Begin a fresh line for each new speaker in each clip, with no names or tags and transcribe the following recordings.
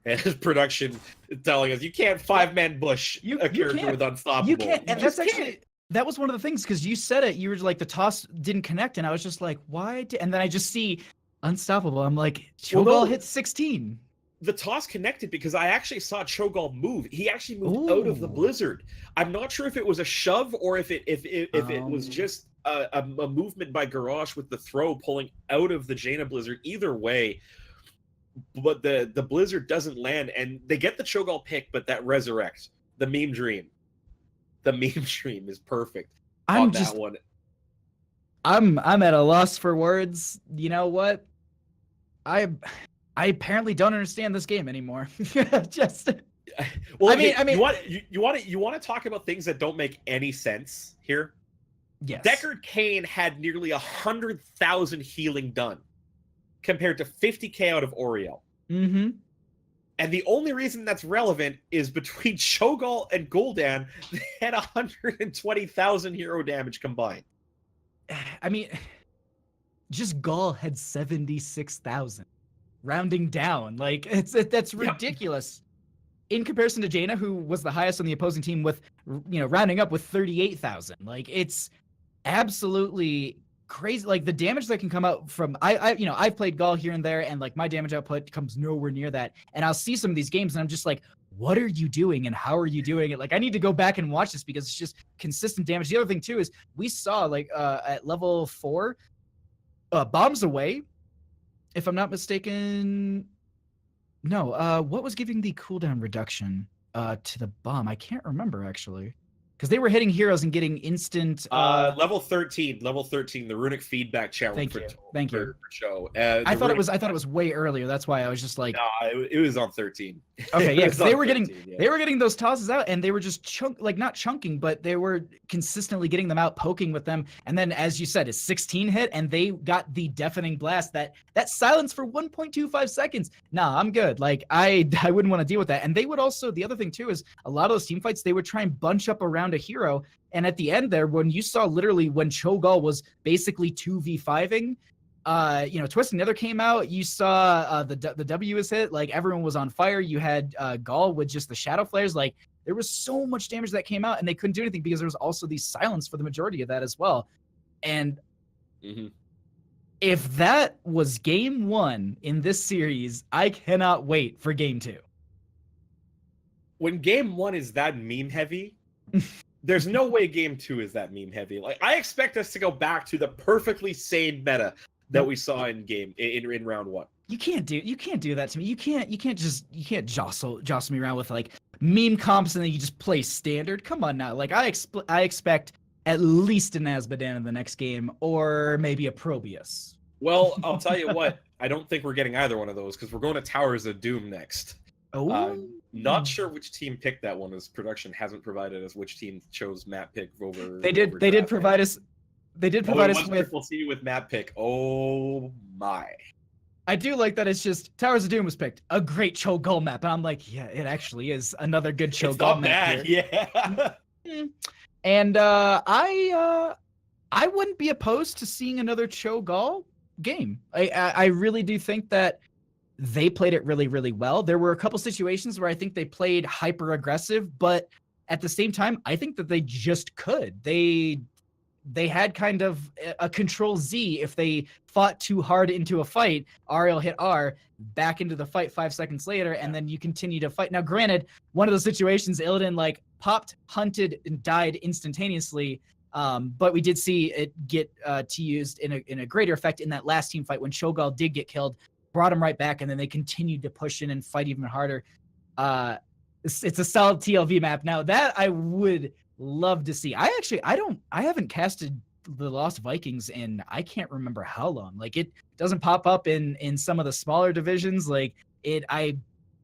And his production telling us you can't 5-man bush a character with unstoppable.
You can't, and that's actually that was one of the things because you said it. You were like the toss didn't connect, and I was just like, why? And then I just see unstoppable. I'm like, Cho'Gall hit 16.
The toss connected because I actually saw Cho'Gall move. He actually moved out of the blizzard. I'm not sure if it was a shove or if it was just a movement by Garrosh with the throw pulling out of the Jaina blizzard. Either way, but the blizzard doesn't land, and they get the Cho'Gall pick, but that resurrects the meme dream. The meme stream is perfect that one.
I'm at a loss for words. You know what? I apparently don't understand this game anymore.
Well, you want to talk about things that don't make any sense here?
Yes.
Deckard Cain had nearly 100,000 healing done, compared to 50k out of Oriel.
Mm-hmm.
And the only reason that's relevant is between Cho'Gall and Gul'dan, they had 120,000 hero damage combined.
I mean, just Gall had 76,000. Rounding down, like that's ridiculous. In comparison to Jaina, who was the highest on the opposing team with, rounding up with 38,000. Like it's absolutely crazy. Like the damage that can come out from I've played Gall here and there, and like my damage output comes nowhere near that. And I'll see some of these games and I'm just like, what are you doing and how are you doing it? Like I need to go back and watch this because it's just consistent damage. The other thing too is we saw like at level 4, bombs away, if I'm not mistaken. No, what was giving the cooldown reduction to the bomb? I can't remember actually. Because they were hitting heroes and getting instant.
Level 13, the runic feedback challenge.
Thank you.
For show.
I thought it was way earlier. That's why I was just like.
No, it was on 13.
Okay, yeah, because they were getting those tosses out, and they were just not chunking, but they were consistently getting them out, poking with them, and then as you said, a 16 hit, and they got the deafening blast that silence for 1.25 seconds. Nah, I'm good. Like I wouldn't want to deal with that, and they would also. The other thing too is a lot of those team fights they would try and bunch up around a hero, and at the end there, when you saw literally when Cho'Gall was basically 2v5ing, Twisted Nether came out, you saw the W was hit, like everyone was on fire. You had Gall with just the shadow flares, like there was so much damage that came out and they couldn't do anything because there was also the silence for the majority of that as well. And if that was game 1 in this series, I cannot wait for game 2.
When game 1 is that meme heavy, there's no way game 2 is that meme heavy. Like I expect us to go back to the perfectly sane meta that we saw in round 1. You can't
do that to me. You can't jostle me around with like meme comps and then you just play standard. Come on now. Like I expect at least an Azmodan in the next game, or maybe a Probius.
Well, I'll tell you what, I don't think we're getting either one of those because we're going to Towers of Doom next. Not sure which team picked that one, as production hasn't provided us which team chose map pick over.
They did provide us with
Triple C with map pick. Oh my!
I do like that. It's just Towers of Doom was picked, a great Cho'Gall map, and I'm like, yeah, it actually is another good Cho'Gall map.
Yeah.
And I wouldn't be opposed to seeing another Cho'Gall game. I really do think that they played it really, really well. There were a couple situations where I think they played hyper aggressive, but at the same time, I think that they just could. They had kind of a control Z. If they fought too hard into a fight, Ariel hit R, back into the fight 5 seconds later, and then you continue to fight. Now, granted, one of those situations, Illidan like popped, hunted, and died instantaneously. But we did see it get used in a greater effect in that last team fight when Cho'Gall did get killed, brought him right back, and then they continued to push in and fight even harder. It's a solid TLV map. Now that I would love to see. I haven't casted the Lost Vikings in I can't remember how long. Like it doesn't pop up in some of the smaller divisions. Like I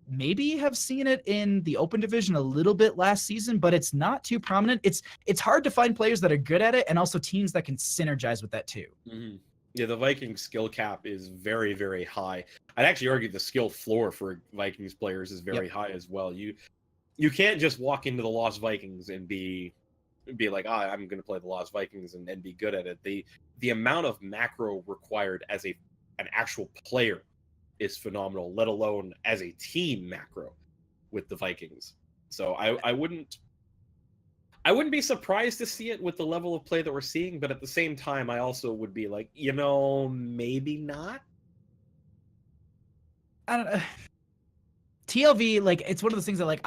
maybe have seen it in the Open Division a little bit last season, but it's not too prominent. It's hard to find players that are good at it and also teams that can synergize with that too.
Mm-hmm. Yeah, the Vikings skill cap is very, very high. I'd actually argue the skill floor for Vikings players is very high as well. You can't just walk into the Lost Vikings and be like, I'm going to play the Lost Vikings and be good at it. The amount of macro required as an actual player is phenomenal, let alone as a team macro with the Vikings. So I wouldn't be surprised to see it with the level of play that we're seeing, but at the same time, I also would be like, maybe not.
I don't know. TLV, like, it's one of those things that, like,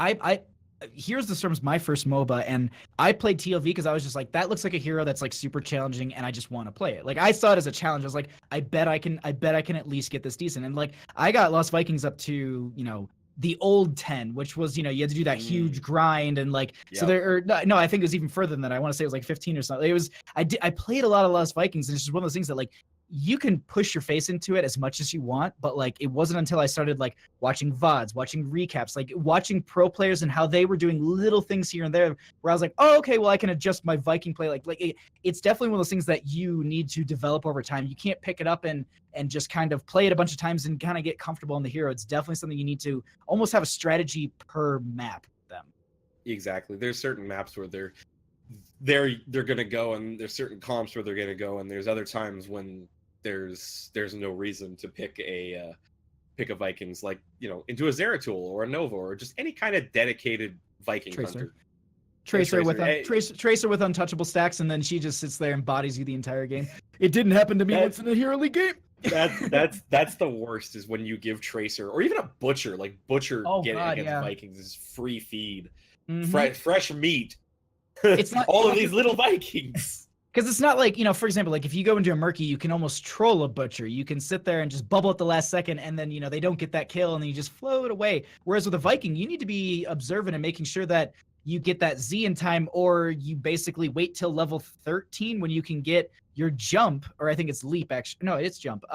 Heroes of the Storm's my first MOBA, and I played TLV because I was just like, that looks like a hero that's like super challenging, and I just want to play it. Like, I saw it as a challenge. I was like, I bet I can at least get this decent. And like, I got Lost Vikings up to, the old 10, which was, you had to do that huge grind, and like, so no, I think it was even further than that. I want to say it was like 15 or something. It was, I played a lot of Lost Vikings, and it's just one of those things that, like, you can push your face into it as much as you want, but like, it wasn't until I started like watching VODs, watching recaps, like watching pro players and how they were doing little things here and there, where I was like, oh, okay, well, I can adjust my Viking play. It's definitely one of those things that you need to develop over time. You can't pick it up and just kind of play it a bunch of times and kind of get comfortable in the hero. It's definitely something you need to almost have a strategy per map with them.
Exactly. There's certain maps where they're gonna go, and there's certain comps where they're gonna go, and there's other times when there's no reason to pick a Vikings, like, into a Zeratul or a Nova or just any kind of dedicated Viking hunter.
Tracer with untouchable stacks, and then she just sits there and bodies you the entire game. It didn't happen to me once in a Hero League game.
That's the worst, is when you give Tracer or even a Butcher, like Butcher against Vikings is free feed, fresh meat.
It's not
all of these little Vikings.
Because it's not like, for example, like if you go into a Murky, you can almost troll a Butcher. You can sit there and just bubble at the last second, and then, they don't get that kill, and then you just float away. Whereas with a Viking, you need to be observant and making sure that you get that Z in time, or you basically wait till level 13 when you can get your jump, or I think it's leap, actually. No, it's jump.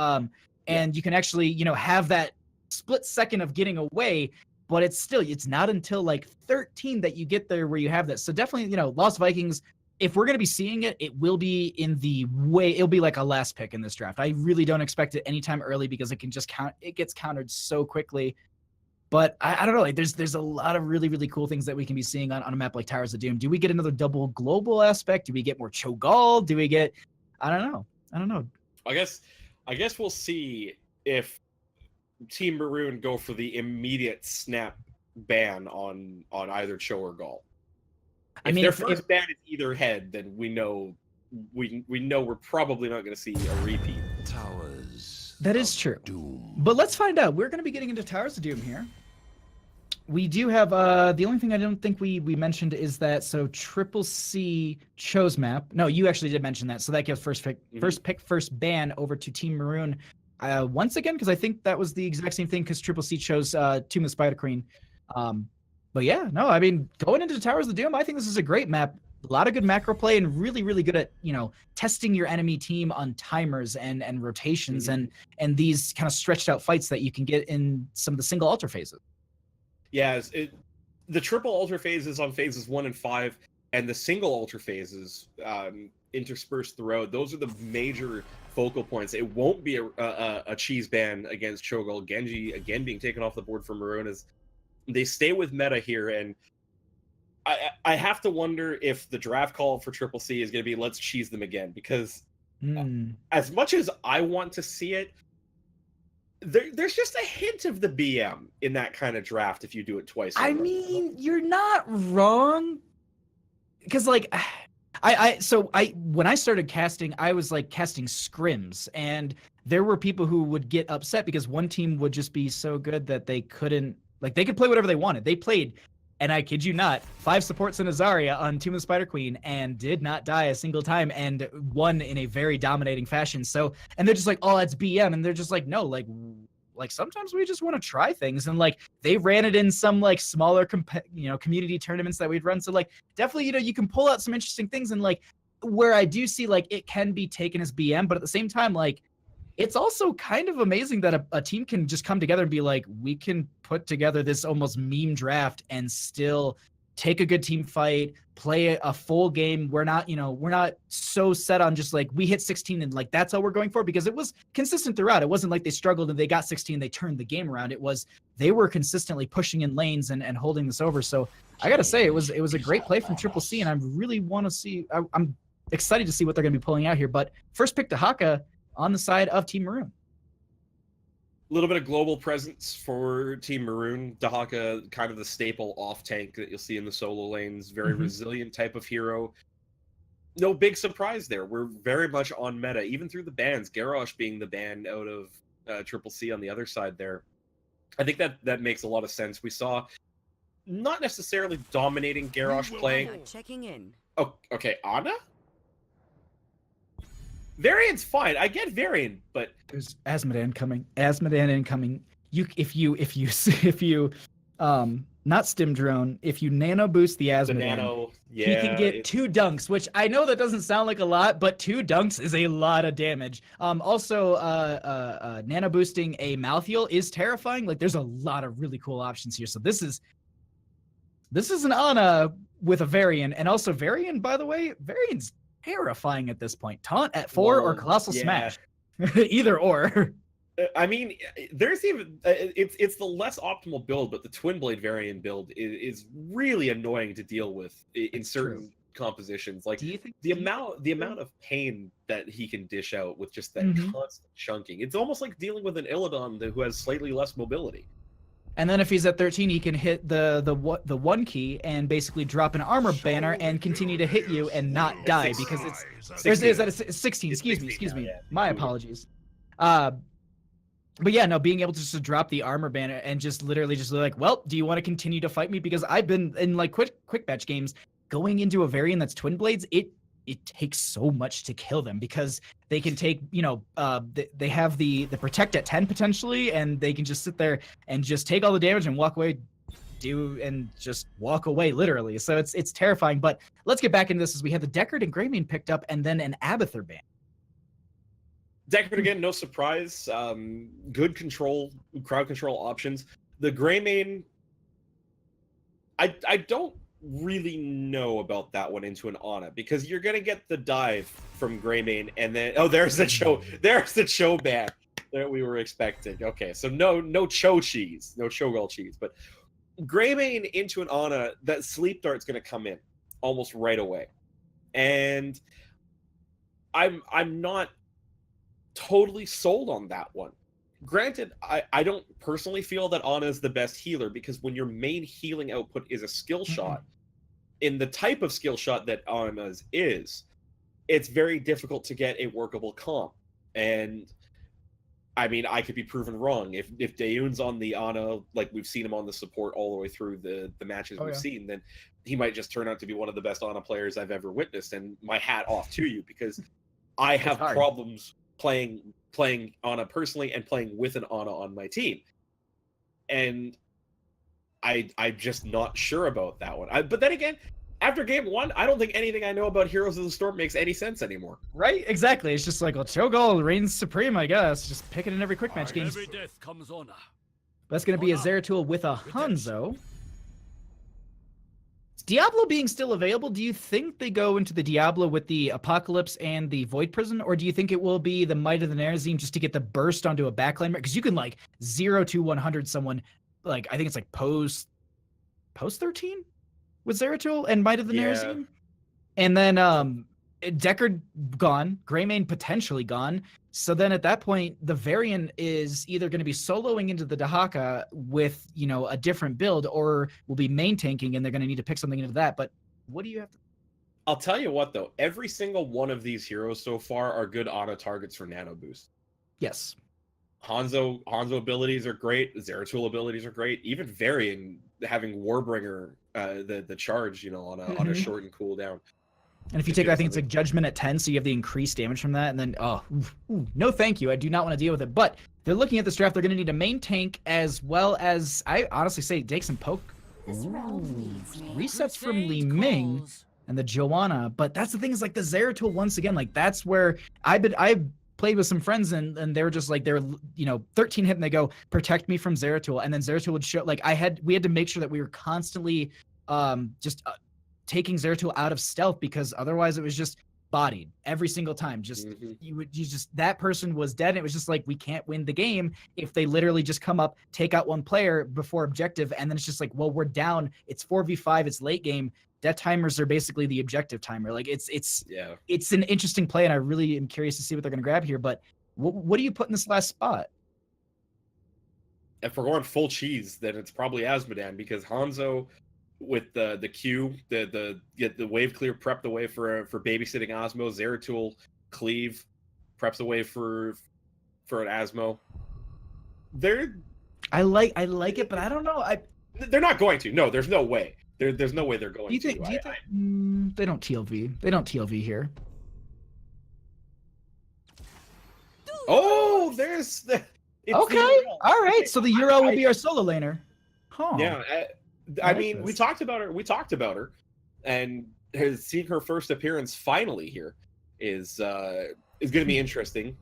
And you can actually, have that split second of getting away, but it's not until like 13 that you get there where you have that. So definitely, Lost Vikings, if we're going to be seeing it, it will be it'll be like a last pick in this draft. I really don't expect it anytime early, because it gets countered so quickly. But I don't know, like there's a lot of really, really cool things that we can be seeing on a map like Towers of Doom. Do we get another double global aspect? Do we get more Cho'Gall? Do we get, I don't know.
I guess we'll see if Team Maroon go for the immediate snap ban on either Cho or Gall. If their first ban is either head, then we know we're probably not going to see a repeat.
Towers.
That is true.
Doom.
But let's find out. We're going to be getting into Towers of Doom here. We do have the only thing I don't think we mentioned is that Triple C chose map. No, you actually did mention that. So that gives first pick, first ban over to Team Maroon once again, because I think that was the exact same thing, because Triple C chose Tomb of the Spider Queen. But yeah, no, I mean, going into Towers of Doom, I think this is a great map. A lot of good macro play, and really, really good at, testing your enemy team on timers and rotations and these kind of stretched out fights that you can get in some of the single altar phases.
Yeah, the triple altar phases on phases 1 and 5, and the single altar phases interspersed throughout, those are the major focal points. It won't be a cheese ban against Cho'Gall. Genji, again, being taken off the board for Maroon, as they stay with meta here, and I have to wonder if the draft call for Triple C is going to be, let's cheese them again, because as much as I want to see it, there's just a hint of the BM in that kind of draft if you do it twice.
I mean, you're not wrong, because like when I started casting, I was like casting scrims, and there were people who would get upset because one team would just be so good that they couldn't, like, they could play whatever they wanted. They played, and I kid you not, 5 supports in a Zarya on Tomb of the Spider Queen and did not die a single time and won in a very dominating fashion. So, and they're just like, oh, that's BM. And they're just like, no, like sometimes we just want to try things. And like, they ran it in some like smaller, community tournaments that we'd run. So like, definitely, you can pull out some interesting things. And like, where I do see like it can be taken as BM, but at the same time, like, it's also kind of amazing that a team can just come together and be like, we can put together this almost meme draft and still take a good team fight, play a full game. We're not so set on just like, we hit 16 and like, that's all we're going for, because it was consistent throughout. It wasn't like they struggled and they got 16, they turned the game around. It was, they were consistently pushing in lanes and holding this over. So I got to say, it was a great play from Triple C, and I really want to see, I'm excited to see what they're going to be pulling out here. But first pick to Haka on the side of Team Maroon.
little bit of global presence for Team Maroon. Dahaka, kind of the staple off tank that you'll see in the solo lanes. Very resilient type of hero. No big surprise there. We're very much on meta, even through the bans. Garrosh being the ban out of Triple C on the other side there. I think that makes a lot of sense. We saw not necessarily dominating Garrosh playing.
Checking in.
Oh, okay, Ana? Varian's fine. I get Varian, but
there's Asmodan coming. Asmodan incoming. If you not stim drone, if you nano boost the Asmodan, he can get 2 dunks, which I know that doesn't sound like a lot, but 2 dunks is a lot of damage. Also, nano boosting a Malthael is terrifying. Like, there's a lot of really cool options here. So this is an Ana with a Varian, and also Varian, by the way, Varian's terrifying at this point. Taunt at 4 or Colossal Smash, either or.
I mean, there's even it's the less optimal build, but the Twin Blade Variant build is really annoying to deal with in certain compositions. Like,
do you think
the amount of pain that he can dish out with just that constant chunking, it's almost like dealing with an Illidan who has slightly less mobility.
And then if he's at 13, he can hit the 1 key and basically drop an armor banner and continue to hit you and not die because it's 16. Excuse me. My apologies. But yeah, no, being able to just drop the armor banner and just literally just like, well, do you want to continue to fight me? Because I've been in like quick match games going into a variant that's Twin Blades. It takes so much to kill them because they can take, they have the protect at 10 potentially, and they can just sit there and just take all the damage and walk away, and just walk away literally. So it's terrifying. But let's get back into this as we have the Deckard and Greymane picked up, and then an Abathur ban.
Deckard again, no surprise. Good crowd control options. The Greymane, I don't really know about that one into an Ana, because you're gonna get the dive from Greymane, and then there's the Cho ban that we were expecting. Okay, so no Cho cheese, no Cho'Gall cheese, but Greymane into an Ana, that sleep dart's gonna come in almost right away, and I'm not totally sold on that one. Granted, I don't personally feel that Ana is the best healer, because when your main healing output is a skill shot, in the type of skill shot that Ana's is, it's very difficult to get a workable comp. And I mean, I could be proven wrong. If Daeun's on the Ana, like we've seen him on the support all the way through the matches we've seen, then he might just turn out to be one of the best Ana players I've ever witnessed. And my hat off to you, because I have problems playing Ana personally and playing with an Ana on my team, and I'm just not sure about that one. But then again, after game 1, I don't think anything I know about Heroes of the Storm makes any sense anymore.
Right? Exactly. It's just like, well, Cho'Gall reigns supreme, I guess. Just pick it in every quick match game.
Every death comes honor.
That's going to be a Zeratul with a Hanzo. Diablo being still available, do you think they go into the Diablo with the Apocalypse and the Void Prison, or do you think it will be the Might of the Nerazim just to get the burst onto a backline? Because you can like 0 to 100 someone, like I think it's like post 13 with Zeratul and Might of the Nerazim, and then Deckard gone, Greymane potentially gone. So then at that point, the Varian is either going to be soloing into the Dahaka with, a different build, or will be main tanking, and they're going to need to pick something into that. But what do you have to...
I'll tell you what, though. Every single one of these heroes so far are good Ana targets for Nano Boost.
Yes.
Hanzo abilities are great. Zeratul abilities are great. Even Varian having Warbringer, the charge, on a shortened cooldown.
And if you take, I think it's like Judgment at 10, so you have the increased damage from that, and then, no thank you, I do not want to deal with it. But they're looking at this draft, they're going to need a main tank, as well as, I honestly say, take some poke. Resets from Li Ming and the Joanna, but that's the thing, is like the Zeratul, once again, like that's where I've played with some friends, and they were just like, they're 13 hit, and they go, protect me from Zeratul, and then Zeratul would show, like we had to make sure that we were constantly taking Zeratul out of stealth, because otherwise it was just bodied every single time. Just that person was dead, and it was just like, we can't win the game if they literally just come up, take out one player before objective, and then it's just like, well, we're down, it's 4v5, it's late game, death timers are basically the objective timer. Like it's an interesting play, and I really am curious to see what they're going to grab here. But what do you put in this last spot?
if we're going full cheese, then it's probably Asmodan, because Hanzo with the Q, the wave clear, prep the way for babysitting Osmo. Zeratul cleave, preps the way for an Asmo.
I like it, but I don't know.
They're not going to. No, there's no way. There's no way they're going to.
Do you think they don't TLV? They don't TLV here.
Oh, there's the.
Okay, all right. So the Euro will be our solo laner. Huh.
Yeah, I mean, we talked about her, and seeing her first appearance finally here is going to be interesting.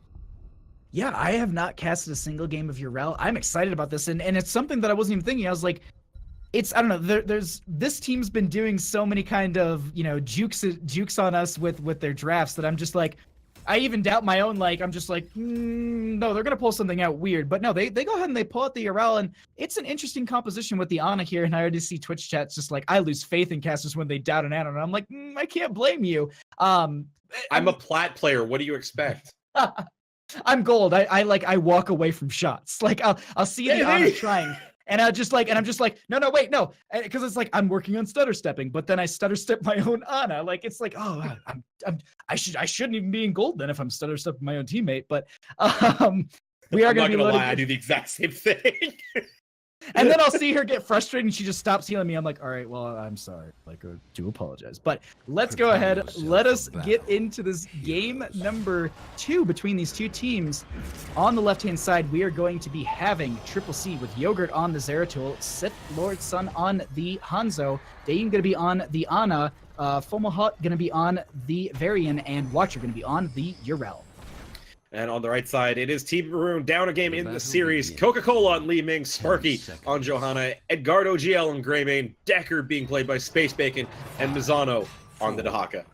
Yeah, I have not casted a single game of Urel. I'm excited about this, and it's something that I wasn't even thinking. I was like, I don't know. There's this team's been doing so many kind of jukes on us with their drafts that I'm just like, I even doubt my own. Like, I'm just like, no, they're gonna pull something out weird. But no, they go ahead and they pull out the Urel, and it's an interesting composition with the Ana here. And I already see Twitch chats just like, I lose faith in casters when they doubt an Ana, and I'm like, I can't blame you.
I'm a plat player. What do you expect?
I'm gold. I walk away from shots. Like I'll see the Ana trying, and I'm just like, no, wait, no, because it's like I'm working on stutter stepping, but then I stutter step my own Ana. Like it's like, oh, I shouldn't even be in gold then if I'm stutter stepping my own teammate. But we are going to be loading.
I do the exact same thing.
And then I'll see her get frustrated and she just stops healing me. I'm like, all right, well, I'm sorry. Like, I do apologize. But let's go ahead. Let us get into this game number 2 between these two teams. On the left-hand side, we are going to be having Triple C with Yogurt on the Zeratul, Sith Lord Sun on the Hanzo, Dane going to be on the Ana, Fomohot going to be on the Varian, and Watcher going to be on the Urel.
And on the right side, it is Team Maroon down a game in the series. Coca-Cola on Li Ming, Sparky on Johanna, Edgardo GL on Greymane, Decker being played by Space Bacon, and Mizano on the Dahaka.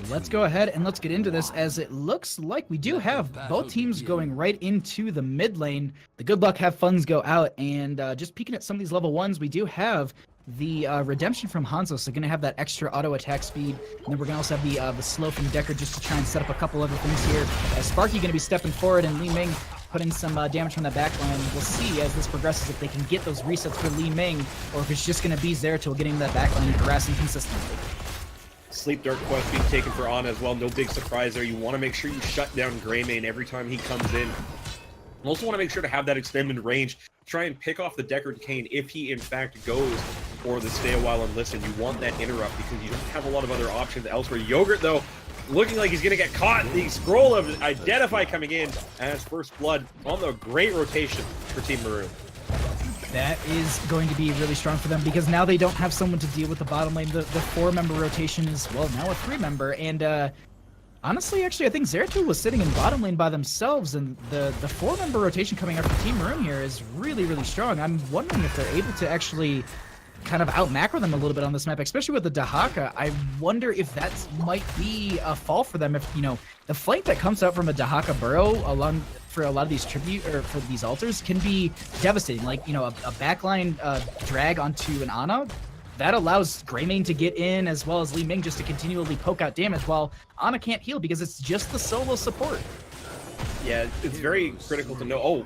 Let's go ahead and let's get into this, as it looks like we do have both teams going right into the mid lane. The good luck have funds go out, and just peeking at some of these level 1s, we do have the redemption from Hanzo, so going to have that extra auto attack speed, and then we're going to also have the slow from Decker just to try and set up a couple other things here. Sparky going to be stepping forward, and Li Ming putting some damage from the backline. We'll see as this progresses if they can get those resets for Li Ming, or if it's just going to be Zeratul getting that backline and harassing consistently.
Sleep Dart quest being taken for Ana as well. No big surprise there. You want to make sure you shut down Greymane every time he comes in. You also want to make sure to have that extended range. Try and pick off the Deckard Cain if he in fact goes for the stay a while and listen. You want that interrupt because you don't have a lot of other options elsewhere. Yogurt, though, looking like he's going to get caught. The scroll of Identify coming in as first blood on the great rotation for Team Maroon.
That is going to be really strong for them because now they don't have someone to deal with the bottom lane. The 4-member rotation is, well, now a 3-member. And honestly, actually, I think Zeratul was sitting in bottom lane by themselves, and the 4-member rotation coming up for Team Maroon here is really, really strong. I'm wondering if they're able to actually kind of out-macro them a little bit on this map, especially with the Dahaka. I wonder if that might be a fall for them if, the flank that comes out from a Dahaka burrow along for a lot of these for these altars can be devastating. Like, a backline drag onto an Ana, that allows Greymane to get in as well as Li Ming just to continually poke out damage while Ana can't heal because it's just the solo support.
Yeah, it's very critical to know. Oh,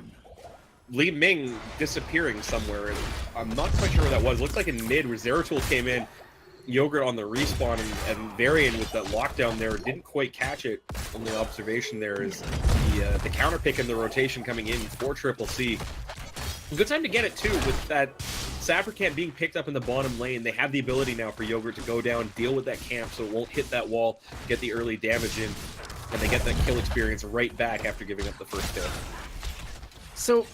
Li Ming disappearing somewhere, and I'm not quite sure where that was. Looks like in mid where Zeratul came in, Yogurt on the respawn, and Varian with that lockdown there didn't quite catch it. On the observation there is the counter pick in the rotation coming in for Triple C. Good time to get it too with that Saffricant being picked up in the bottom lane. They have the ability now for Yogurt to go down, deal with that camp so it won't hit that wall, get the early damage in, and they get that kill experience right back after giving up the first kill.
So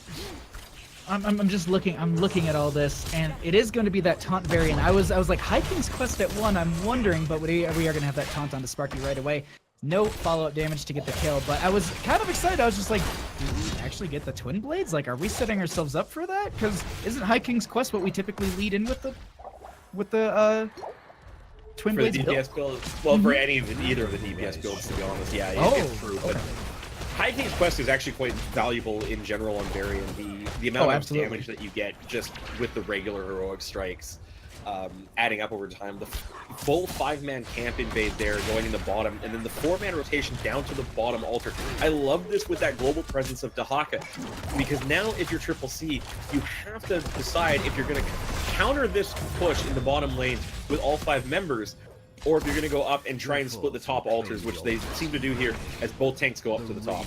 I'm just looking at all this, and it is going to be that taunt variant. I was like, High King's Quest at 1, I'm wondering, but we are going to have that taunt onto Sparky right away. No follow-up damage to get the kill, but I was kind of excited. I was just like, do we actually get the Twin Blades? Like, are we setting ourselves up for that? Because isn't High King's Quest what we typically lead in with the Twin
for
Blades
the DPS build? Well, for either of the DPS builds, to be honest. Yeah, it's true. But High King's Quest is actually quite valuable in general on Varian. The amount of damage that you get just with the regular heroic strikes. adding up over time. The full 5-man camp invade there going in the bottom, and then the 4-man rotation down to the bottom altar. I love this with that global presence of Dahaka, because now if you're Triple C, you have to decide if you're going to counter this push in the bottom lane with all 5 members, or if you're going to go up and try and split the top altars, which they seem to do here as both tanks go up to the top.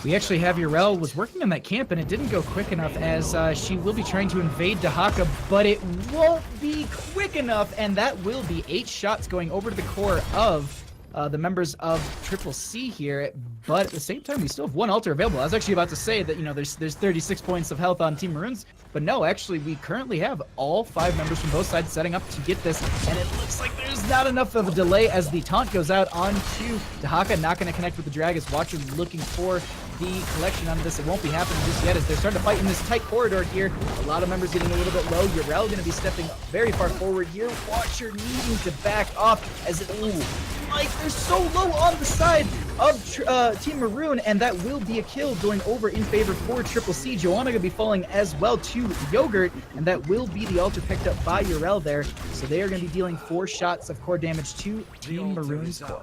We actually have Urel was working on that camp, and it didn't go quick enough, as she will be trying to invade Dahaka, but it won't be quick enough, and that will be 8 shots going over to the core of the members of Triple C here. But at the same time, we still have 1 altar available. I was actually about to say that, you know, there's 36 points of health on Team Maroons, but no, actually, we currently have all 5 members from both sides setting up to get this, and it looks like there's not enough of a delay as the taunt goes out onto Dahaka. Not going to connect with the drag, as Watcher looking for the collection on this. It won't be happening just yet, as they're starting to fight in this tight corridor here. A lot of members getting a little bit low. Urel going to be stepping very far forward here. Watcher needing to back off, as it looks like they're so low on the side of Team Maroon, and that will be a kill going over in favor for Triple C. Joanna going to be falling as well to Yogurt, and that will be the altar picked up by Urel there. So they are going to be dealing 4 shots of core damage to Team Maroon's core.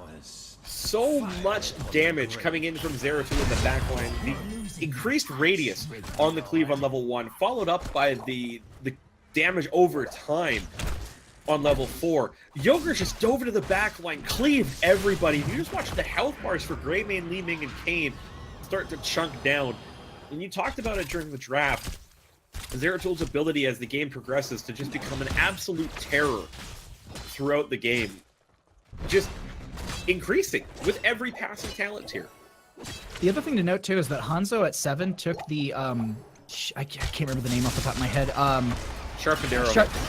So much damage coming in from Zeratul in the backline. The increased radius on the cleave on level 1, followed up by the damage over time on level 4. Yogurt just dove into the backline, cleaved everybody. You just watch the health bars for Greymane, Li Ming, and Kane start to chunk down. And you talked about it during the draft. Zeratul's ability as the game progresses to just become an absolute terror throughout the game. Just increasing with every passing talent tier.
The other thing to note too is that Hanzo at 7 took the I can't remember the name off the top of my head.
Sharpened arrow.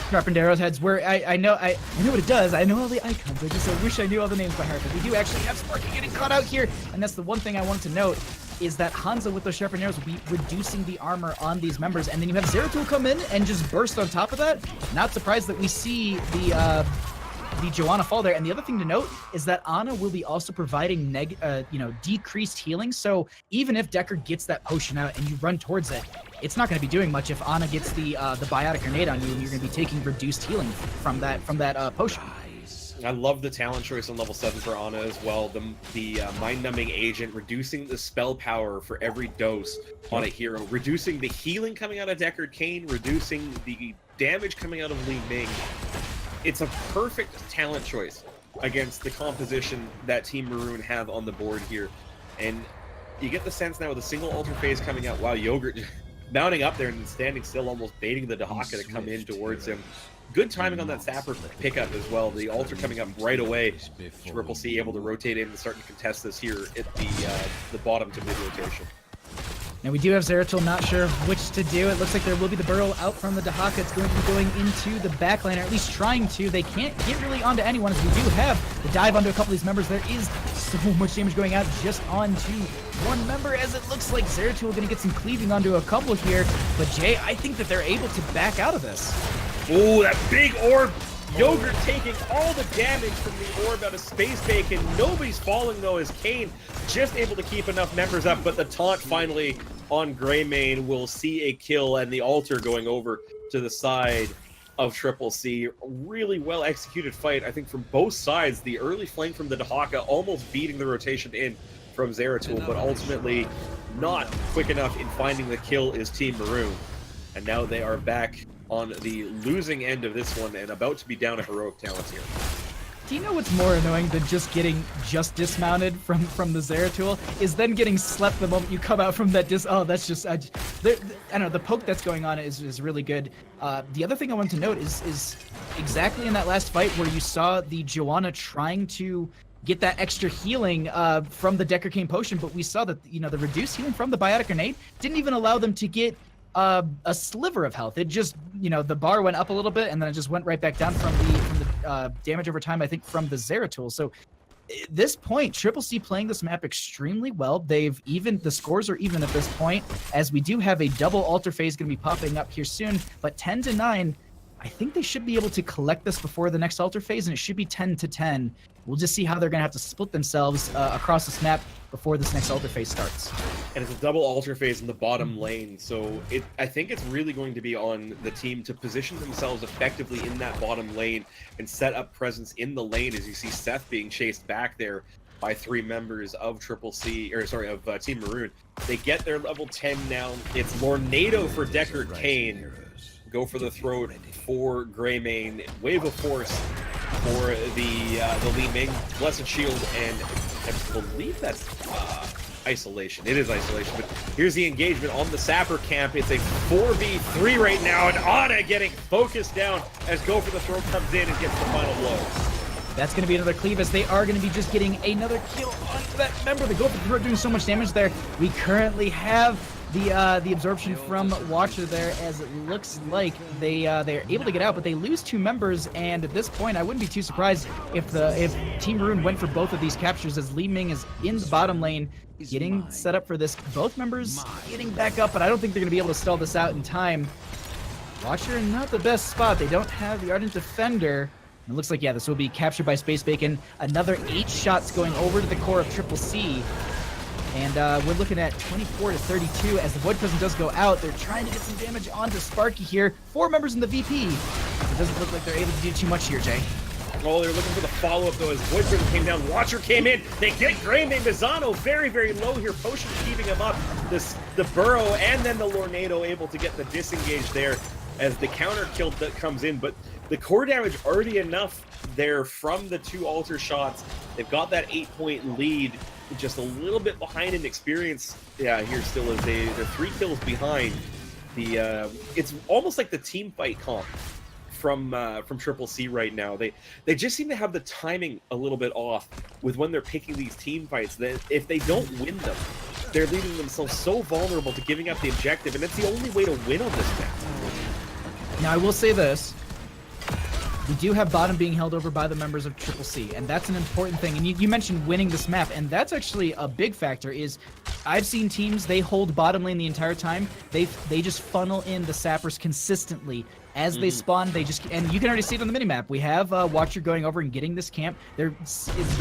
Sharpened arrows heads, where I know what it does. I know all the icons. I wish I knew all the names by heart, but we do actually have Sparky getting caught out here, and that's the one thing I wanted to note, is that Hanzo with those sharpened arrows will be reducing the armor on these members, and then you have Zeratul come in and just burst on top of that. Not surprised that we see the Joanna fall there. And the other thing to note is that Ana will be also providing decreased healing. So even if Decker gets that potion out and you run towards it, it's not going to be doing much if Ana gets the biotic grenade on you, and you're going to be taking reduced healing from that potion.
I love the talent choice on level 7 for Ana as well. The mind-numbing agent, reducing the spell power for every dose on a hero, reducing the healing coming out of Deckard Cain, reducing the damage coming out of Li Ming. It's a perfect talent choice against the composition that Team Maroon have on the board here. And you get the sense now with a single altar phase coming out, wow, Yogurt mounting up there and standing still, almost baiting the Dahaka to come in towards him. Good timing on that Sapper pickup as well. The altar coming up right away. Triple C able to rotate in and start to contest this here at the bottom to mid rotation.
Now we do have Zeratul not sure which to do. It looks like there will be the burrow out from the Dahaka. It's going to be going into the backline, or at least trying to. They can't get really onto anyone, as we do have the dive onto a couple of these members. There is so much damage going out just onto one member, as it looks like Zeratul going to get some cleaving onto a couple here. But Jay, I think that they're able to back out of this.
Oh, that big orb! Yogurt taking all the damage from the orb out of Space Bacon. Nobody's falling though, as Kane just able to keep enough members up, but the taunt finally on Greymane will see a kill, and the altar going over to the side of Triple C. Really well executed fight, I think, from both sides. The early flank from the Dahaka almost beating the rotation in from Zeratul, but ultimately not quick enough in finding the kill is Team Maroon. And now they are back on the losing end of this one and about to be down a heroic talent here.
Do you know what's more annoying than just getting dismounted from the Zeratul? Is then getting slept the moment you come out from that that's just I don't know, the poke that's going on is really good. The other thing I wanted to note is exactly in that last fight where you saw the Joanna trying to get that extra healing from the Decker Cane potion, but we saw that the reduced healing from the biotic grenade didn't even allow them to get a sliver of health. It just, the bar went up a little bit, and then it just went right back down from the damage over time, I think, from the Zeratul. So at this point, Triple C playing this map extremely well. The scores are even at this point, as we do have a double altar phase going to be popping up here soon, but 10-9, I think they should be able to collect this before the next altar phase, and it should be 10-10. We'll just see how they're going to have to split themselves across this map before this next altar phase starts.
And it's a double altar phase in the bottom lane, so I think it's really going to be on the team to position themselves effectively in that bottom lane and set up presence in the lane, as you see Seth being chased back there by 3 members of Team Maroon. They get their level 10 now. It's Lornado for Deckard Cain. Go for the throat for Greymane. Wave of Force for the Li Ming. Blessed Shield, and I believe that's isolation. It is isolation, but here's the engagement on the Sapper camp. It's a 4v3 right now, and Ana getting focused down as Go for the Throat comes in and gets the final blow.
That's going to be another cleave, as they are going to be just getting another kill onto that member. The Go for the Throat doing so much damage there. We currently have the absorption from Watcher there, as it looks like they're able to get out, but they lose 2 members. And at this point, I wouldn't be too surprised if Team Maroon went for both of these captures, as Li Ming is in the bottom lane getting set up for this. Both members getting back up, but I don't think they're going to be able to stall this out in time. Watcher in not the best spot. They don't have the Ardent Defender. It looks like, yeah, this will be captured by Space Bacon. Another 8 shots going over to the core of Triple C. And we're looking at 24-32 as the Void Prison does go out. They're trying to get some damage onto Sparky here. 4 members in the VP. It doesn't look like they're able to do too much here, Jay.
Oh, they're looking for the follow-up, though, as Void Prison came down. Watcher came in. They get Greymane. Mizano very, very low here. Potion keeping him up. The Burrow and then the Lornado able to get the disengage there as the counter kill that comes in. But the core damage already enough there from the 2 altar shots. They've got that 8-point lead, just a little bit behind in experience. Yeah, here still is they're 3 kills behind. It's almost like the team fight comp from Triple C right now. They just seem to have the timing a little bit off with when they're picking these team fights. That if they don't win them, they're leaving themselves so vulnerable to giving up the objective, and it's the only way to win on this map.
Now, I will say this. We do have bottom being held over by the members of Triple C, and that's an important thing. And you mentioned winning this map, and that's actually a big factor. Is I've seen teams, they hold bottom lane the entire time. They just funnel in the sappers consistently as they spawn. And you can already see it on the minimap. We have Watcher going over and getting this camp. They're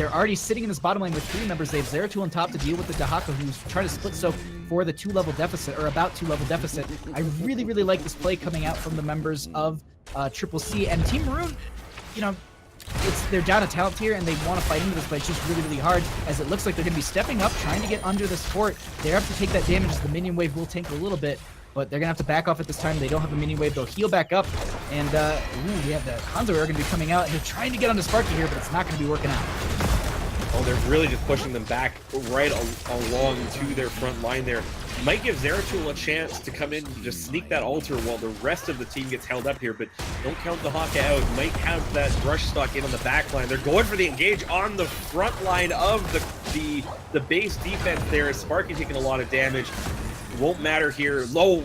already sitting in this bottom lane with 3 members. They have Zeratul on top to deal with the Dahaka, who's trying to split. So for the 2-level deficit, or about 2-level deficit, I really, really like this play coming out from the members of Triple C. And Team Maroon, you know, they're down a talent tier and they want to fight into this, but it's just really, really hard, as it looks like they're going to be stepping up, trying to get under this fort. They have to take that damage, as the minion wave will tank a little bit, but they're going to have to back off at this time. They don't have a minion wave. They'll heal back up, and we have the Hanzo are going to be coming out, and they're trying to get onto Sparky here, but it's not going to be working out.
Oh, they're really just pushing them back right along to their front line there. Might give Zeratul a chance to come in and just sneak that altar while the rest of the team gets held up here, but don't count the Haka out. Might have that brush stock in on the back line. They're going for the engage on the front line of the base defense there, as Sparky taking a lot of damage. Won't matter here. Low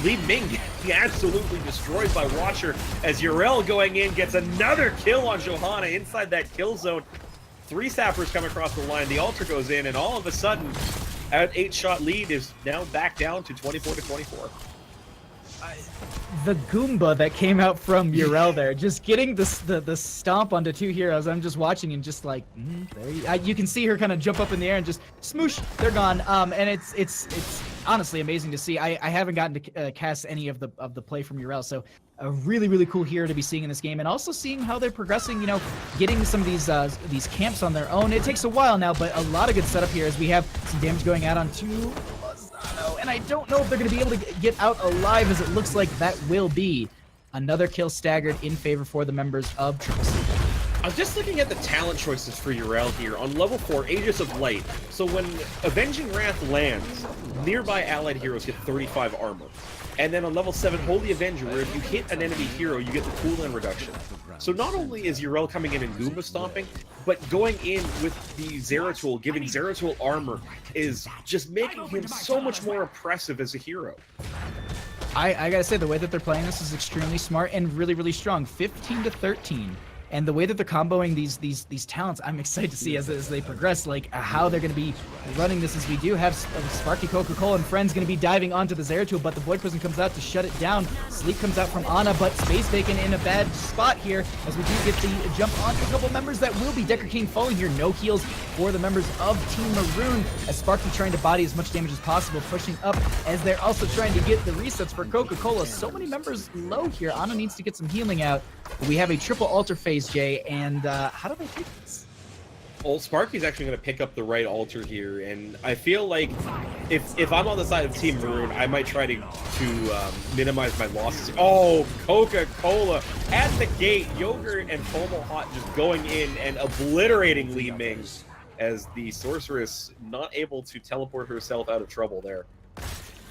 Li Ming getting absolutely destroyed by Watcher, as Yrel going in gets another kill on Johanna inside that kill zone. 3 sappers come across the line. The altar goes in, and all of a sudden, that 8-shot lead is now back down to 24-24.
The Goomba that came out from Yrel there, just getting the stomp onto 2 heroes. I'm just watching and just like, there you can see her kind of jump up in the air and just smoosh, they're gone. And it's honestly amazing to see. I haven't gotten to cast any of the play from Yrel, so a really, really cool hero to be seeing in this game, and also seeing how they're progressing, you know, getting some of these camps on their own. It takes a while now, but a lot of good setup here, as we have some damage going out onto Lozano, and I don't know if they're going to be able to get out alive, as it looks like that will be another kill staggered in favor for the members of Triple C.
I'm just looking at the talent choices for Yrel here. On level 4, Aegis of Light. So when Avenging Wrath lands, nearby allied heroes get 35 armor. And then on level 7, Holy Avenger, where if you hit an enemy hero, you get the cooldown reduction. So not only is Yrel coming in and Goomba stomping, but going in with the Zeratul, giving Zeratul armor, is just making him so much more oppressive as a hero.
I gotta say, the way that they're playing this is extremely smart and really, really strong. 15-13 And the way that they're comboing these talents, I'm excited to see as they progress, like how they're going to be running this, as we do have Sparky, Coca-Cola, and friends going to be diving onto the Zeratul, but the Void Prison comes out to shut it down. Sleep comes out from Ana, but Space Bacon in a bad spot here, as we do get the jump onto a couple members that will be Decker King falling here. No heals for the members of Team Maroon, as Sparky trying to body as much damage as possible, pushing up as they're also trying to get the resets for Coca-Cola. So many members low here. Ana needs to get some healing out. We have a triple altar phase, Jay, and how do they take this?
Well, Sparky's actually going to pick up the right altar here, and I feel like if I'm on the side of Team Maroon, I might try to minimize my losses. Oh, Coca-Cola at the gate, Yogurt and Fomo Hot just going in and obliterating Li Ming, as the Sorceress not able to teleport herself out of trouble there.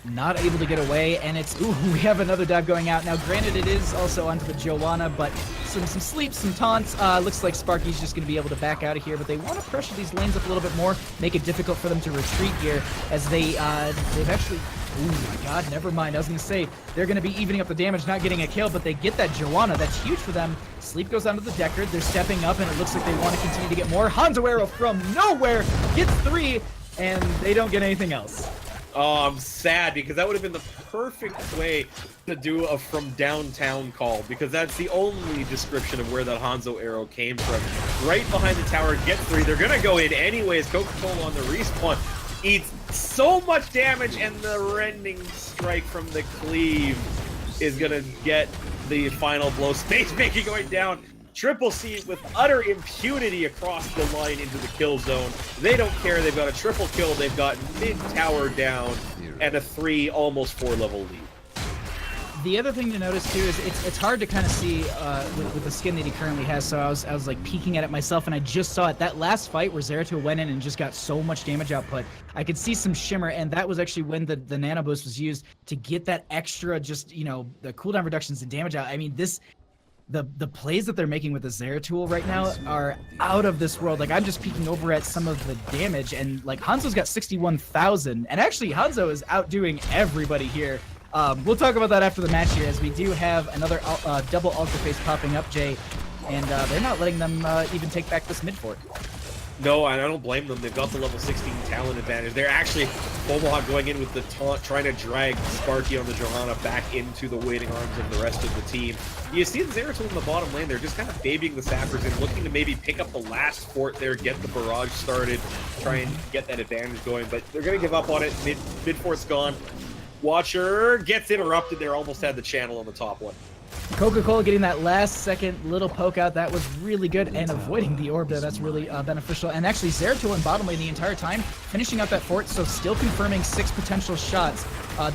Not able to get away, and it's, ooh, we have another dive going out. Now, granted, it is also onto the Joanna, but some sleeps, some taunts. Looks like Sparky's just going to be able to back out of here, but they want to pressure these lanes up a little bit more, make it difficult for them to retreat here, as they've actually, oh my god, never mind. I was going to say, they're going to be evening up the damage, not getting a kill, but they get that Joanna. That's huge for them. Sleep goes onto the Deckard. They're stepping up, and it looks like they want to continue to get more. Hanzo Arrow from nowhere gets 3, and they don't get anything else.
Oh, I'm sad, because that would have been the perfect way to do a from downtown call, because that's the only description of where that Hanzo arrow came from. Right behind the tower, get 3. They're going to go in anyways. Coca-Cola on the respawn eats so much damage, and the rending strike from the cleave is going to get the final blow. Space Making going down. Triple C with utter impunity across the line into the kill zone. They don't care. They've got a triple kill. They've got mid-tower down and a 3, almost 4-level lead.
The other thing to notice too is it's hard to kind of see with the skin that he currently has. So I was like peeking at it myself, and I just saw it. That last fight where Zeratul went in and just got so much damage output, I could see some shimmer, and that was actually when the nano boost was used to get that extra, just, you know, the cooldown reductions and damage out. I mean, the plays that they're making with the Zeratul right now are out of this world. Like, I'm just peeking over at some of the damage, and like Hanzo's got 61,000, and actually Hanzo is outdoing everybody here. We'll talk about that after the match here, as we do have another double altar face popping up, Jay, and they're not letting them even take back this mid fort.
No, and I don't blame them. They've got the level 16 talent advantage. They're actually Fomohawk going in with the taunt, trying to drag Sparky on the Johanna back into the waiting arms of the rest of the team. You see the Zeratul in the bottom lane. They're just kind of babying the Sappers and looking to maybe pick up the last fort there, get the barrage started, try and get that advantage going. But they're going to give up on it. Mid fort's gone. Watcher gets interrupted there. Almost had the channel on the top one.
Coca-Cola getting that last second little poke out, that was really good, and avoiding the orb there, that's really beneficial. And actually Zeratul in bottom lane the entire time, finishing out that fort, so still confirming 6 potential shots.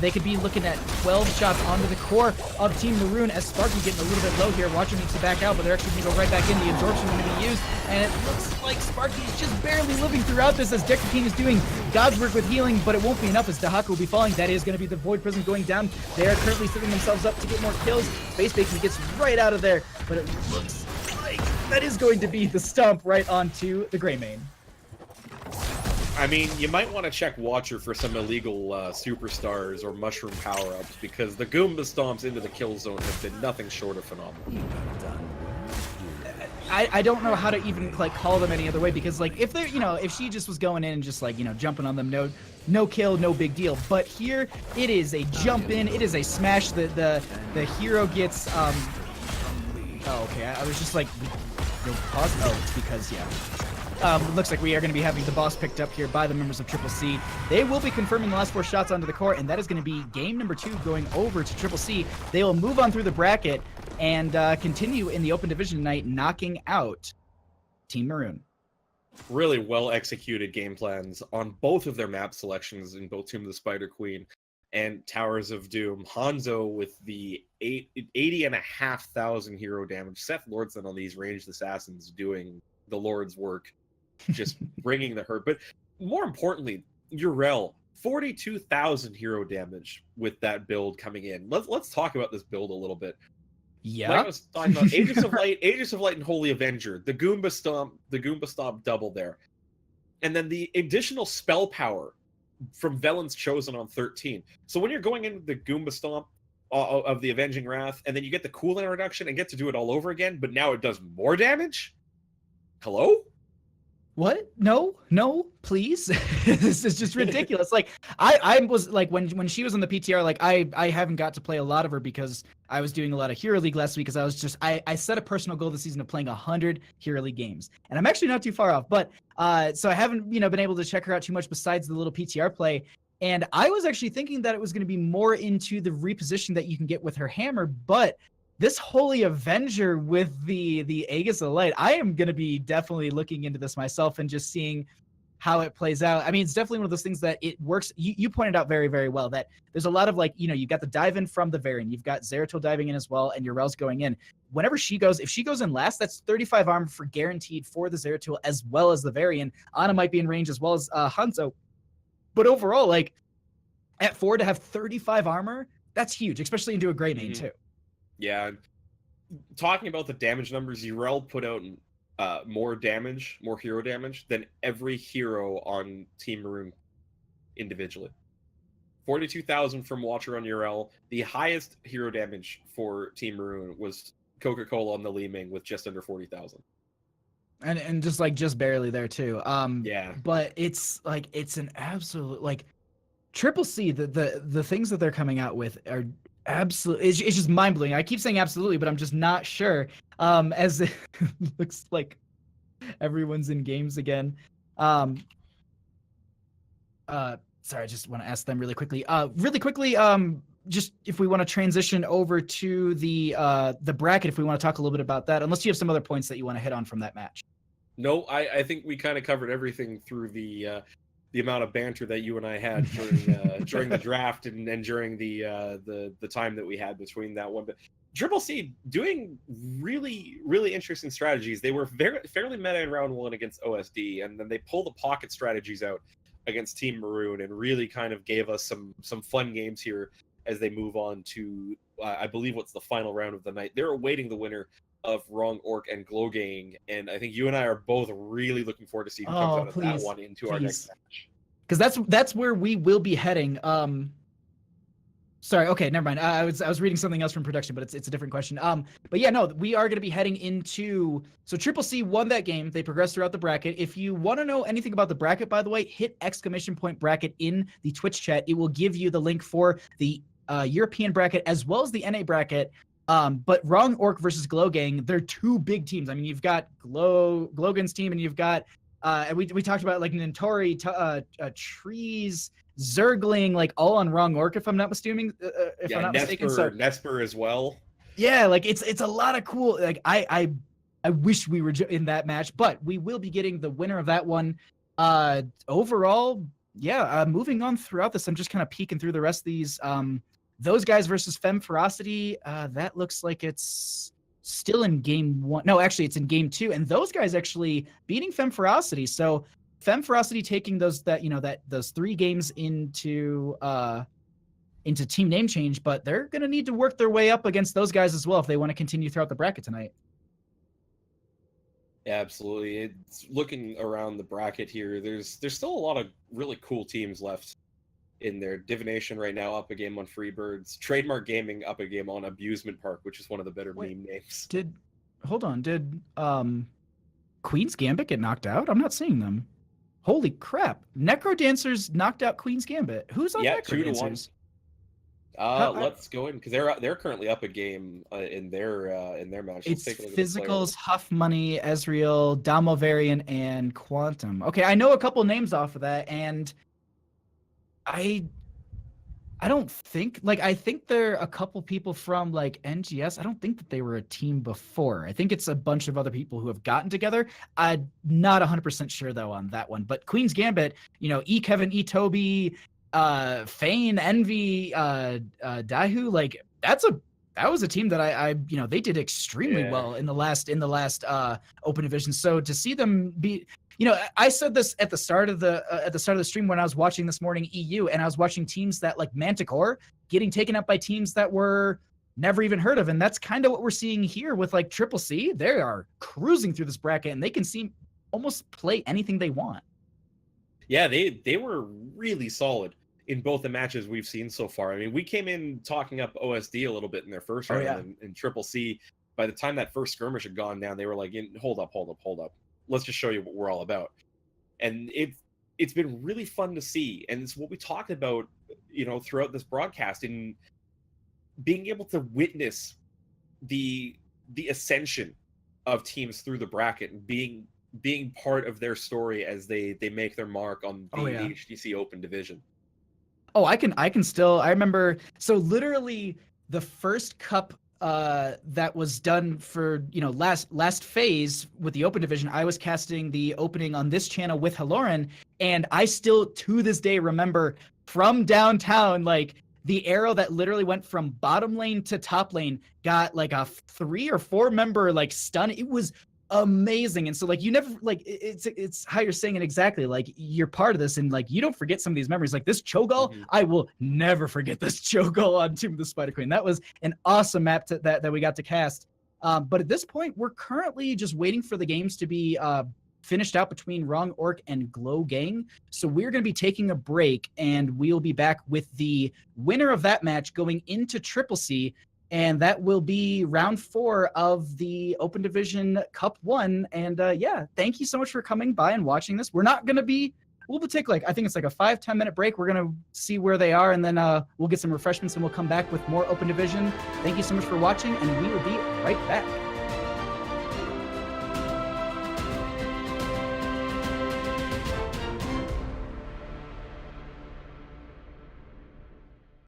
They could be looking at 12 shots onto the core of Team Maroon, as Sparky getting a little bit low here. Watcher needs to back out, but they're actually going to go right back in. The absorption going to be used, and it looks like Sparky's just barely living throughout this, as Decker King is doing God's work with healing, but it won't be enough as Dahaka will be falling. That is going to be the Void Prison going down. They are currently setting themselves up to get more kills. Space Bacon gets right out of there, but it looks like that is going to be the stomp right onto the Greymane.
I mean, you might want to check Watcher for some illegal superstars or mushroom power-ups, because the Goomba stomps into the kill zone have been nothing short of phenomenal.
I don't know how to even like call them any other way, because like if they're, you know, if she just was going in and just like, you know, jumping on them, no kill, no big deal. But here it is a jump in, it is a smash. The hero gets oh, okay, I was just like, pause. Oh, it's because, yeah. Looks like we are going to be having the boss picked up here by the members of Triple C. They will be confirming the last 4 shots onto the core, and that is going to be game number 2 going over to Triple C. They will move on through the bracket and continue in the Open Division tonight, knocking out Team Maroon.
Really well executed game plans on both of their map selections in both Tomb of the Spider Queen and Towers of Doom. Hanzo with the 80,500 hero damage. Seth Lordson on these ranged assassins doing the Lord's work, just bringing the hurt. But more importantly, Urel, 42,000 hero damage with that build coming in. Let's talk about this build a little bit.
Yeah.
Like I was talking about, Aegis of Light and Holy Avenger, the Goomba Stomp double there. And then the additional spell power from Velen's Chosen on 13. So when you're going into the Goomba Stomp, of the Avenging Wrath, and then you get the cooldown reduction and get to do it all over again, but now it does more damage? Hello?
What? No, please. This is just ridiculous. Like I was like when she was on the PTR, like I haven't got to play a lot of her because I was doing a lot of Hero League last week because I set a personal goal this season of playing 100 Hero League games. And I'm actually not too far off, but so I haven't, been able to check her out too much besides the little PTR play. And I was actually thinking that it was going to be more into the reposition that you can get with her hammer, but this Holy Avenger with the Aegis of Light, I am going to be definitely looking into this myself and just seeing how it plays out. I mean, it's definitely one of those things that it works. You pointed out very, very well that there's a lot of like, you've got the dive in from the Varian, you've got Zeratul diving in as well, and Urel's going in. Whenever if she goes in last, that's 35 armor for guaranteed for the Zeratul as well as the Varian. Ana might be in range as well as Hanzo. But overall, like at 4 to have 35 armor, that's huge, especially into a gray main too.
Yeah, talking about the damage numbers, Urel put out more hero damage than every hero on Team Maroon individually. 42,000 from Watcher on Urel. The highest hero damage for Team Maroon was Coca-Cola on the Li Ming with just under 40,000.
And just barely there too.
Yeah.
But it's an absolute like Triple C. The things that they're coming out with are absolutely, it's just mind-blowing. I keep saying absolutely, but I'm just not sure. As it looks like everyone's in games again. Sorry, I just want to ask them really quickly. Just if we want to transition over to the bracket, if we want to talk a little bit about that, unless you have some other points that you want to hit on from that match.
No, I think we kind of covered everything through the amount of banter that you and I had during the draft and during the time that we had between that one. But Triple C doing really, really interesting strategies. They were fairly meta in round 1 against OSD, and then they pull the pocket strategies out against Team Maroon and really kind of gave us some fun games here as they move on to I believe what's the final round of the night. They're awaiting the winner of Wrong Orc and Glowgang, and I think you and I are both really looking forward to see who comes out of that one into our next match.
Because that's where we will be heading. Sorry, okay, never mind. I was reading something else from production, but it's a different question. But yeah, no, we are going to be heading into. So Triple C won that game. They progressed throughout the bracket. If you want to know anything about the bracket, by the way, hit ! bracket in the Twitch chat. It will give you the link for the European bracket as well as the NA bracket. But Wrong Orc versus Glowgang, they're two big teams. I mean, you've got Glowgang's team, and you've got and we talked about like Nintori, Trees, Zergling, like all on Wrong Orc, if I'm not mistaken. I'm not mistaken. So
Nesper as well.
Yeah, like it's a lot of cool. Like I wish we were in that match, but we will be getting the winner of that one. Overall, yeah. Moving on throughout this, I'm just kind of peeking through the rest of these. Those guys versus Femme Ferocity, that looks like it's still in game 1. No, actually, it's in game 2, and those guys actually beating Femme Ferocity. So Femme Ferocity taking those 3 games into team name change, but they're gonna need to work their way up against those guys as well if they want to continue throughout the bracket tonight.
Yeah, absolutely. It's looking around the bracket here. There's still a lot of really cool teams left in there. Divination right now up a game on Freebirds. Trademark Gaming up a game on Abusement Park, which is one of the better meme names.
Did Queen's Gambit get knocked out? I'm not seeing them. Holy crap. Necro Dancers knocked out Queen's Gambit. Who's on Necro Dancers?
2-1. Let's go in because they're currently up a game in their match.
It's Physicals, Huff Money, Ezreal, Damovarian, and Quantum. Okay, I know a couple names off of that, and I don't think, like, I think there are a couple people from like NGS. I don't think that they were a team before. I think it's a bunch of other people who have gotten together. I'm not 100% sure though on that one. But Queen's Gambit, E Kevin, E Toby, Fane, Envy, Dahu, like that was a team that I they did extremely well in the last Open Division. So to see them be, I said this at the start of the stream when I was watching this morning EU, and I was watching teams that like Manticore getting taken up by teams that were never even heard of, and that's kind of what we're seeing here with like Triple C. They are cruising through this bracket, and they can almost play anything they want.
Yeah, they were really solid in both the matches we've seen so far. I mean, we came in talking up OSD a little bit in their first round, and in Triple C. By the time that first skirmish had gone down, they were like, hold up. Let's just show you what we're all about. And it's been really fun to see. And it's what we talked about, throughout this broadcast, in being able to witness the ascension of teams through the bracket and being part of their story as they make their mark on the HGC Open Division.
Oh, I remember, so literally the first cup that was done for, last phase with the Open Division, I was casting the opening on this channel with Haloran, and I still to this day remember from downtown, like the arrow that literally went from bottom lane to top lane got like a 3 or 4 member like stun. It was amazing. And so like you never, like it's how you're saying it exactly, like you're part of this, and like you don't forget some of these memories. Like this Cho'Gall, I will never forget this Cho'Gall on Tomb of the Spider Queen. That was an awesome map that we got to cast. But at this point, we're currently just waiting for the games to be finished out between Wrong Orc and Glow Gang. So we're going to be taking a break, and we'll be back with the winner of that match going into Triple C. And that will be round 4 of the Open Division Cup 1. And thank you so much for coming by and watching this. We'll take I think it's like a 5-10 minute break. We're going to see where they are, and then we'll get some refreshments, and we'll come back with more Open Division. Thank you so much for watching, and we will be right back.